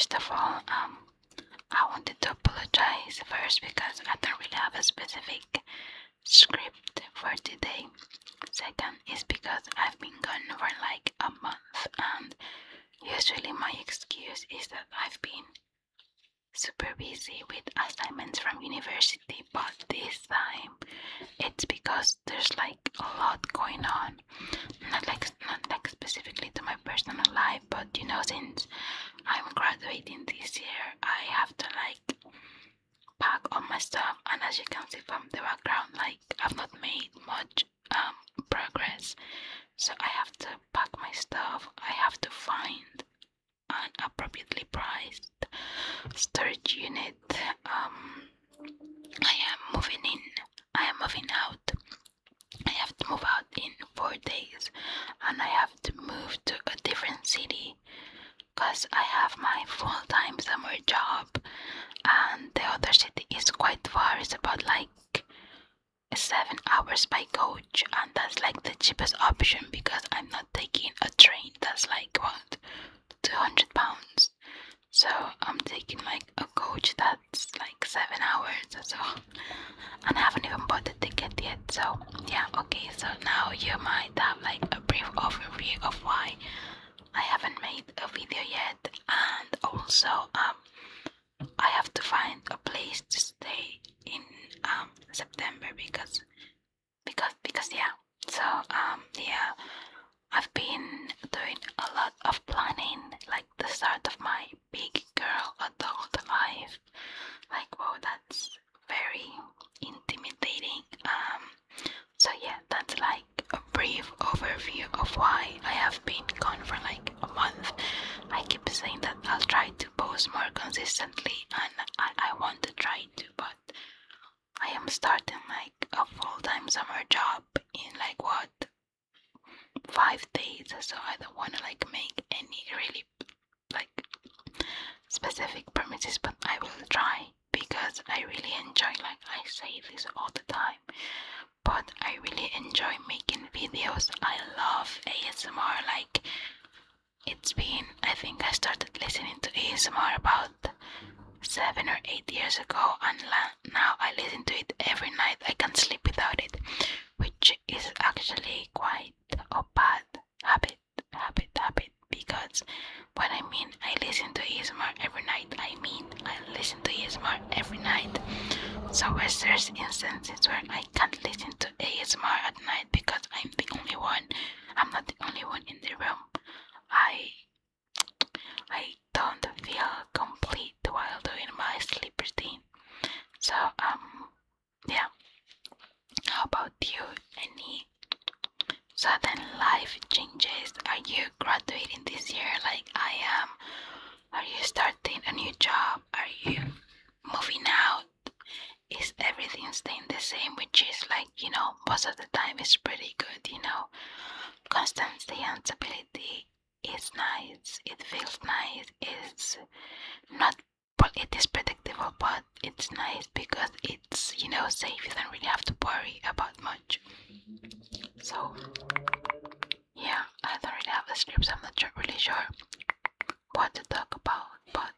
first of all, I wanted to apologize first because I don't really have a specific script for today. Second is because I've been gone for like a month, and usually my excuse is that I've been super busy with assignments from university, but this time it's because there's like a lot going on. Not like specifically to my personal life, but since I'm graduating this year, I have to like pack all my stuff, and as you can see from the background, like I've not made much progress. So I have to pack my stuff. I have to find an appropriately priced storage unit. I am moving in. I am moving out. I have to move out in 4 days, and I have to move to a different city because I have my full-time summer job, and the other city is quite far. It's about like 7 hours by coach, and that's like the cheapest option because I'm not taking a train. That's like what, £200. So I'm taking like a coach that's like 7 hours or so, and I haven't even bought the ticket yet. So yeah, okay, so now you might have like a brief overview of why I haven't made a video yet, and also I have to find a place to stay in September because yeah. So yeah, I've been doing a lot of planning, like the start of my big girl adult life. Like, whoa, that's very intimidating. So yeah, that's like a brief overview of why I have been gone for like a month. I keep saying that I'll try to post more consistently, and I want to try to, but I am starting like a full-time summer job in like what, 5 days, so I don't want to like make any really like specific promises, but I will try because I really enjoy, like I say this all the time, but I really enjoy making videos. I love ASMR. Like, it's been, I think I started listening to ASMR about 7 or 8 years ago, and now I listen to it every night. I can't sleep without it, which is actually quite a bad habit, because when I mean I listen to ASMR every night, I mean I listen to ASMR every night. So there's instances where I can't listen to ASMR at night because I'm the only one. I'm not the only one in the room. I don't feel complete while doing my sleep routine. So yeah. How about you? Any sudden life changes? Are you graduating this year like I am? Are you starting a new job? Are you moving out? Is everything staying the same? Which is like, most of the time is pretty good, Constancy and stability is nice. It feels nice. It's not, well, it is predictable, but it's nice because it's, safe. You don't really have to worry about much. So yeah, I don't really have a script, so I'm not really sure what to talk about, but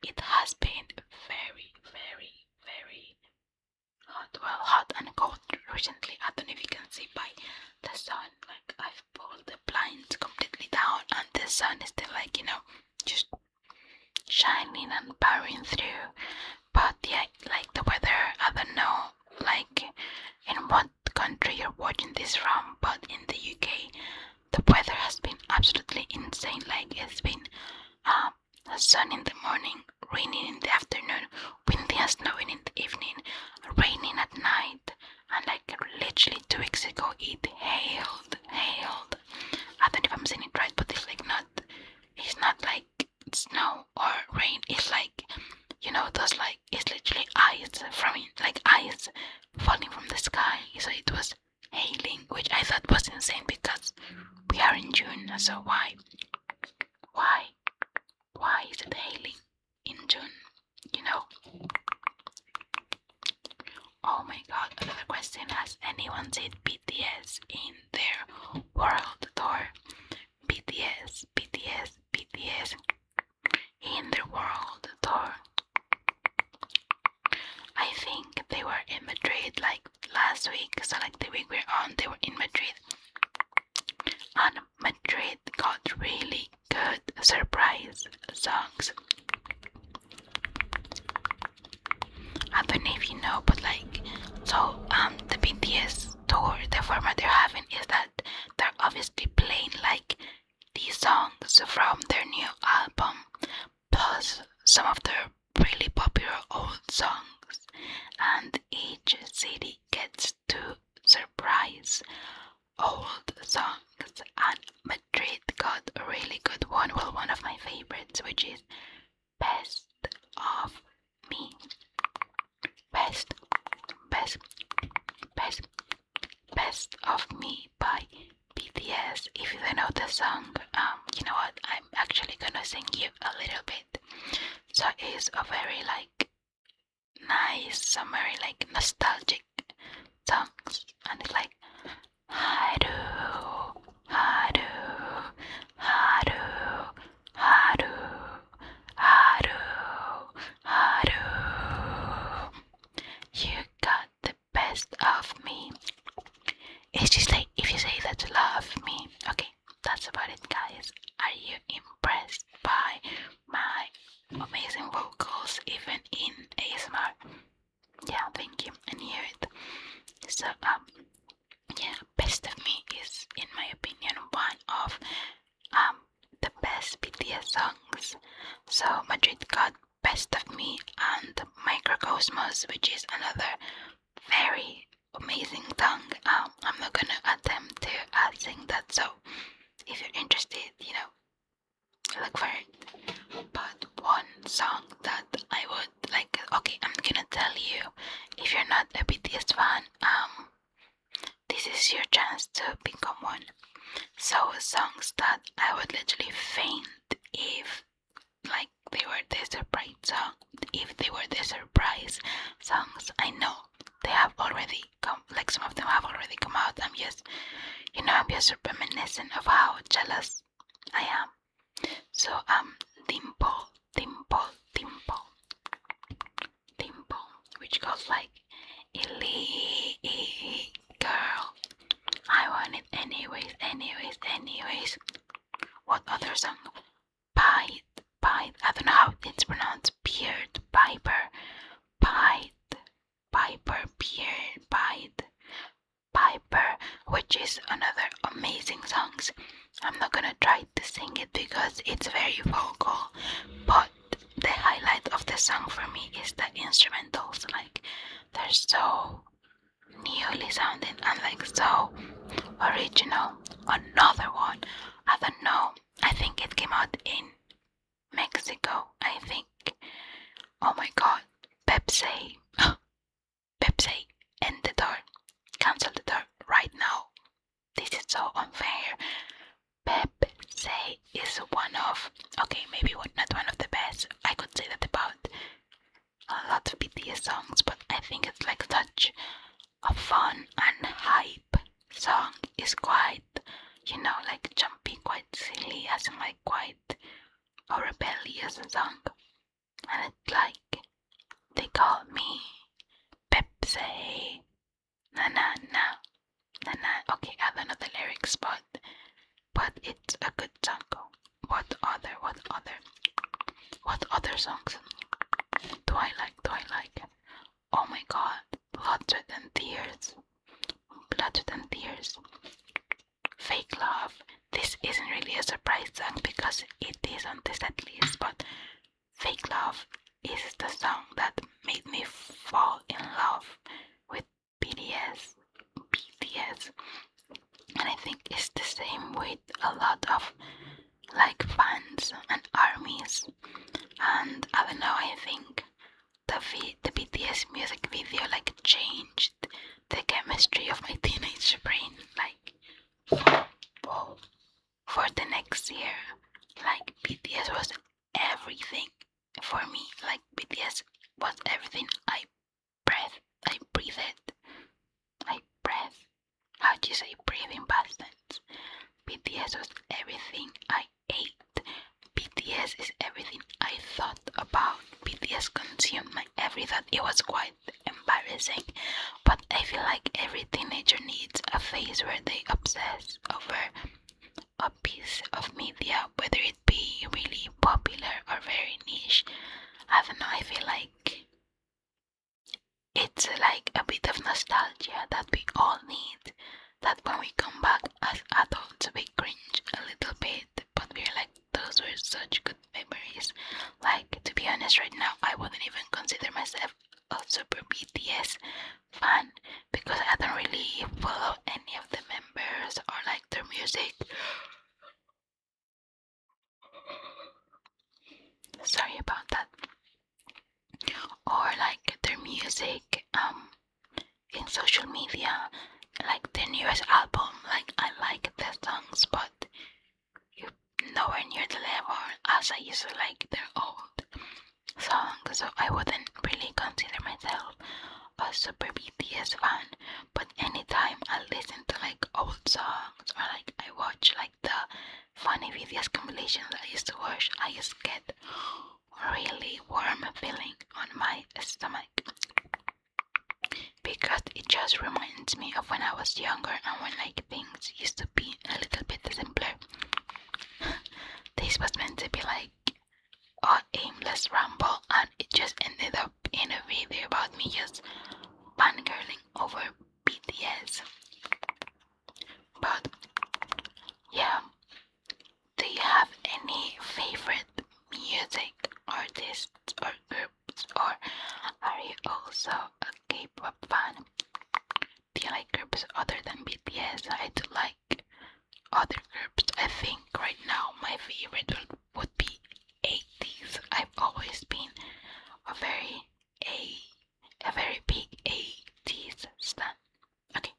it has been very, very, very hot. Well, hot and cold recently. I don't know if you can see by the sun. Like, I've pulled the blinds completely down, and the sun is still like, just shining and powering through. But yeah, like the weather, I don't know, like in what country you're watching this from, but in the UK, the weather has been absolutely insane. Like, it's been sun in the morning, raining in the afternoon, windy and snowing in the evening, raining at night, and like literally 2 weeks ago it hailed. I don't know if I'm saying it right, but it's like it's not like snow or rain. It's like, those, like, it's literally ice ice falling from the sky. So it was hailing, which I thought was insane because we are in June. So why is it hailing in June? Oh my god, another question. Has anyone seen BTS in their world tour? BTS in their songs from their new album, plus some of their really popular old songs, and each city gets to surprise old songs, and Madrid got a really good one, well, one of my favorites, which is Best of Me. Best, best, best, Best of Me by BTS. If you don't know the song, you know what, I'm actually gonna sing you a little bit. So it's a very like nice, some very like nostalgic songs, and it's like Haru, Haru, Haru, Haru, Haru, Haru. You got the best of me. It's just like if you say that you love me. Okay, that's about it, guys. Are you impressed by my amazing vocals, even in ASMR? Yeah, thank you. And hear it. So, yeah, Best of Me is, in my opinion, one of the best BTS songs. So Madrid got Best of Me and Microcosmos, which is another very amazing song. I'm not gonna attempt to sing that, so if you're interested, you know, look for it. But one song that I would like, okay, I'm gonna tell you, if you're not a BTS fan, this is your chance to become one. So songs that I would literally faint if like they were the surprise song, if they were the surprise songs. I know they have already come, like some of them have already come out. I'm just reminiscent of how jealous I am. So Dimple, Dimple, Dimple, Dimple, which goes like Elite girl, I want it anyways, anyways, anyways. What other song? Pied, Pied, I don't know how it's pronounced. Beard, Piper, Pied, Piper, Beard, Pied, Piper, which is another amazing song. I'm not gonna try to sing it because it's very vocal, but the highlight of the song for me is the instrumentals. Like, they're so newly sounding and like so original. Another one, I don't know, I think it came out in Mexico, I think. Oh my god, Pepsi, Pepsi, end the door, cancel the door right now. This is so unfair. Pepsi is one of, okay, maybe not one of the best. I could say that about a lot of BTS songs, but I think it's like such a fun and hype song. Is quite, you know, like jumpy, quite silly, as in like quite a rebellious song. And it's like, they call me Pepsi, na na na, na na. Okay, I don't know the lyrics, but it's a good song. What other songs do I like? Oh my god, Blood, Sweat and Tears, Blood, Sweat and Tears, Fake Love. This isn't really a surprise song because it is on the set list, but Fake Love is the song that made me fall in love with BTS. And I think it's the same with a lot of like fans and armies. And I don't know, I think the BTS music video like changed the chemistry of my teenage brain, like for the next year. Like BTS was everything for me. Like BTS was everything. I breathed. How do you say breathe in past tense? BTS was everything I ate. BTS is everything I thought about. BTS consumed my every thought. It was quite embarrassing, but I feel like every teenager needs a phase where they obsess over a piece of media, whether it be really popular or very niche. I don't know, I feel like it's like a bit of nostalgia that we all need. That when we come back as adults, we cringe a little bit, but we're like, such good memories. Like, to be honest, right now I wouldn't even consider myself a super BTS fan because I don't really follow any of the members or like their music. Sorry about that. Or like their music in social media, like the newest album. Like I like the songs, but you nowhere near the level as I used to like their old songs. So I wouldn't really consider myself a super BTS fan. But anytime I listen to like old songs or like I watch like the funny videos compilations I used to watch, I just get really warm feeling on my stomach because it just reminds me of when I was younger and when like things used to be a little bit simpler. This was meant to be like an aimless ramble and it just ended up in a video about me just fangirling over BTS. But yeah, do you have any favorite music artists or groups, or are you also a K-pop fan? Do you like groups other than BTS? I do like other groups. I think right now my favorite would be 80s. I've always been a very big 80s stan. Okay,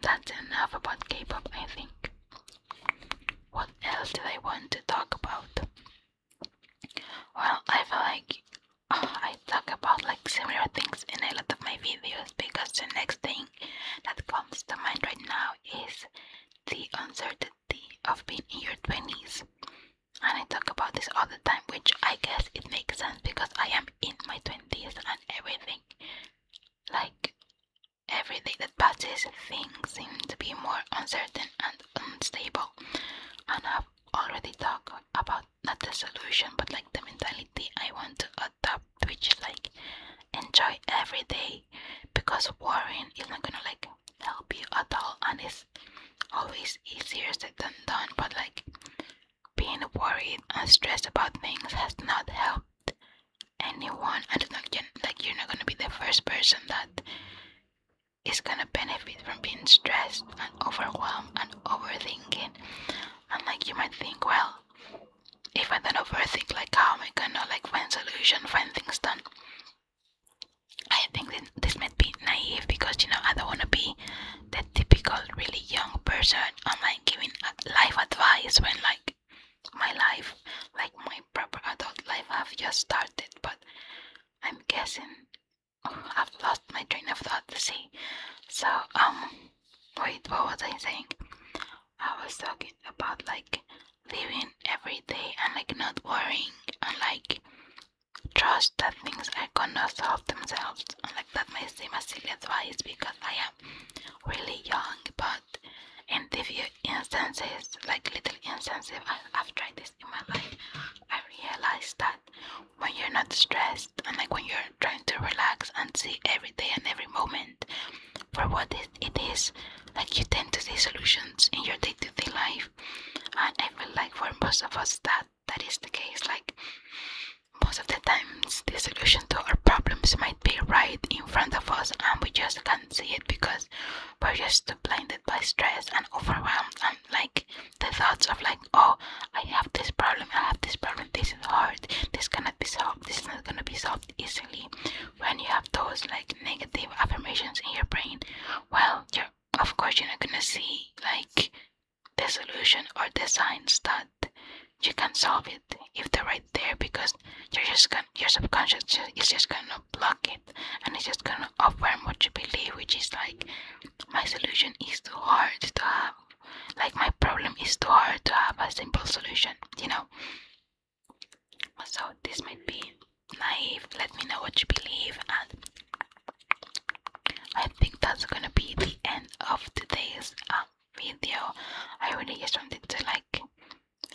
that's enough about K-pop, I think. What else did I want to talk about? Well, I feel like I talk about like similar things in a lot of my videos because the next thing that comes to mind right now is the uncertainty of being in your 20s. And I talk about this all the time, which I guess it makes sense because I am in my 20s and everything, like every day that passes, things seem to be more uncertain and unstable. And I've already talked about not the solution, but like the mentality I want to adopt, which is like enjoy every day because worrying is not gonna like help you at all, and it's always easier said than done. But like being worried and stressed about things has not helped anyone. I don't know, like you're not gonna be the first person that is gonna benefit from being stressed and overwhelmed and overthinking. And like you might think, well, if I don't overthink, like how am I gonna like find solution, find things done? I think this might be naive because I don't want to be the typical really young person. I'm like giving life advice when like my life, like my proper adult life, have just started. But I'm guessing I've lost my train of thought. To see. So wait, what was I saying? I was talking about like living every day and like not worrying and like trust that things are gonna solve themselves. And like that might seem a silly advice because I am really young, but in the few instances, like little instances I've tried this in my life, I realized that when you're not stressed and like when you're trying to relax and see every day and every moment for what it is, like you tend to see solutions in your day-to-day life. And I feel like for most of us that is the case. Like most of the times the solution to our problems might be right in front of us and we just can't see it because we're just too blinded by stress and overwhelmed and like the thoughts of like, oh, I have this problem, this is hard, this cannot be solved, this is not gonna be solved easily. When you have those like negative affirmations in your brain, well, of course you're not gonna see like the solution or the signs that you can solve it if they're right there, because your subconscious is just gonna block it and it's just gonna affirm what you believe, which is like, my solution is too hard to have, like my problem is too hard to have a simple solution. So this might be naive, let me know what you believe. And I think that's gonna be the end of today's video. I really just wanted to like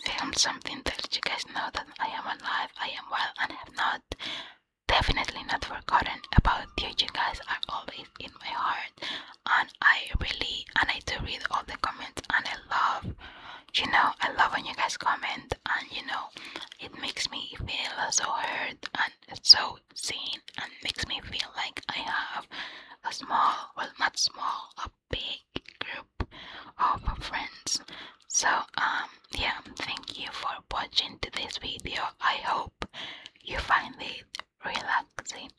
film something to let you guys know that I am alive, I am well, and have definitely not forgotten about you. You guys are always in my heart, and I do read all the comments, and I love you know, I love when you guys comment, and you know, it makes me feel so heard and so seen, and makes me feel like I have a small, well, not small, a big group of friends. So yeah, thank you for watching today's video. I hope you find it relaxing,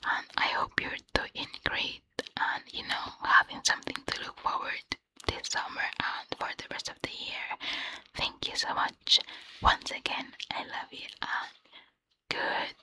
and I hope you're doing great, and you know, having something to look forward this summer and for the rest of the year. Thank you so much once again. I love you, and good